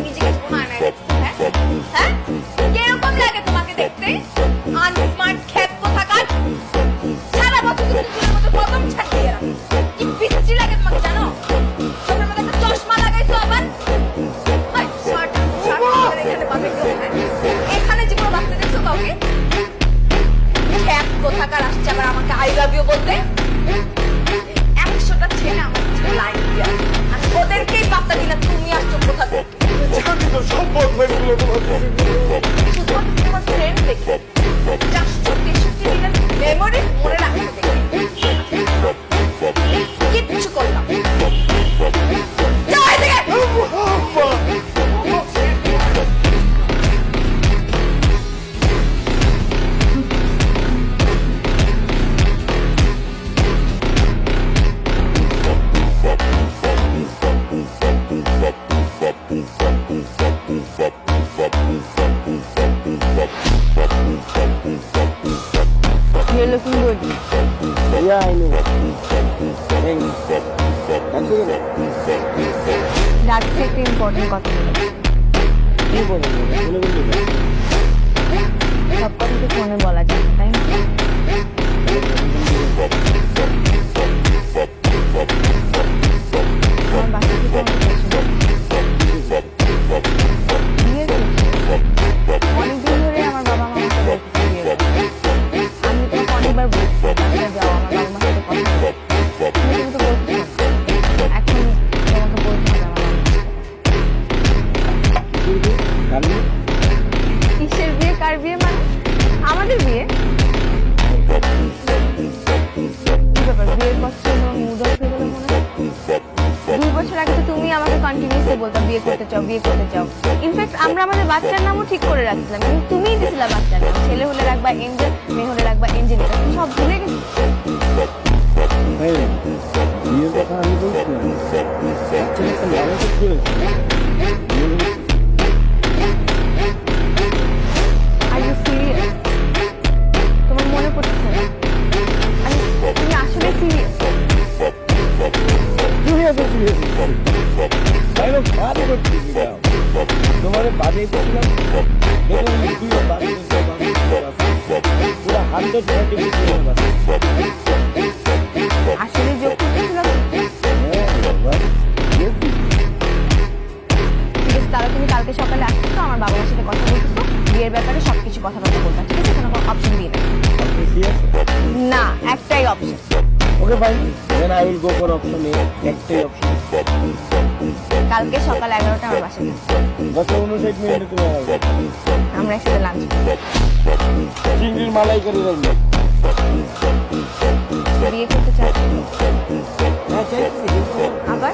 নিজেকে কোনো আয়নায় দেখছো? হ্যাঁ হ্যাঁ, কিরকম লাগে তোমাকে দেখতে? আনস্মার্ট খ্যাত কোথাকার। সারা বছর তুমি চুলের মতো কদম ছাড়িয়ে রাখো, কি বিশ্রী লাগে তোমাকে জানো? চোখের মধ্যে একটা চশমা লাগাইছো আবার। হায়, শার্ট এখানে বাঁধা কেউ নাই। এখানে যে কোনো বাচ্চা দেখছো কাউকে? খ্যাত কোথাকার আসছে আবার আমাকে আই লাভ ইউ বলতে। 100টা ছেলে আমার লাইন দিয়ে আসছে, আর ওদেরকেই পাত্তা দিলে তুমি আসছো কোথা থেকে? জানি তো সম্পদ হয়েছিল শুধুমাত্র তোমার ফ্রেন্ড দেখে 463 দিনের মেমোরি মনে রাখতে দেখে কিচ্ছু করলাম না। যাও এদিকে। You're looking good. Yeah, I know. Thanks. That's okay. ডাকছে একটা ইম্পর্টেন্ট কথা বলে। কি বলেন বলে বলতে সব কথা তো ফোনে বলা যায় না, তাই না? আমার বাসা থেকে আমাকে পছন্দ। বিয়ে করছি। অনেকদিন ধরে আমার বাবা মা আমাকে বলতেছে বিয়ে করতে। আমি তোমাকে অনেকবার বলছি বাসায় যাও, আমার বাবা মার সাথে কথা বলো। তুমি তো বলছো এখন তোমাকে বলতে হবে আমার বাবা। কিসের বিয়ে? কার বিয়ে? মানে আমাদের বিয়ে। কি ব্যাপার, বিয়ের পর থেকে তোমার মুড অফ হয়ে গেল মনে হয়? 2 বছর আগে তো তুমি আমাকে কন্টিনিউসলি বলতা বিয়ে করতে চাও, বিয়ে করতে চাও। ইনফ্যাক্ট আমরা আমাদের বাচ্চার নামও ঠিক করে রাখছিলাম, কিন্তু তুমিই দিয়েছিলা বাচ্চার নাম। ছেলে হলে রাখবা এঞ্জেল, মেয়ে হলে রাখবা এঞ্জেলিকা। তুমি সব ভুলে গেছো। বিয়ের কথা আমি বলছিলাম বাচ্চা নামে ঠিক করেছি আর ইউ সিরিয়াস? তোমার মনে পড়তেছে না? তুমি আসলে সিরিয়াস? তোমার বাজে বলছিলাম পুরো 100% আসলে যোগ করতেছিলাম। ঠিক আছে, তাহলে তুমি কালকে সকালে আসতেছো, আমার বাবা মার সাথে কথা বলতেছো, বিয়ের ব্যাপারে সবকিছু কথাবার্তা বলবা, ঠিক আছে? কোনো অপশন দিয়ে না, একটাই option. Okay fine, then I will go for option A. একটাই অপশন। কালকে সকাল 11টা আমার বাসায় থাকবে। 59 মিনিটে তুমি আসবে। আমরা একসাথে লাঞ্চ চিংড়ির মালাইকারি রাখবে। বিয়ে করতে চাচ্ছি হ্যাঁ চাইছি আবার।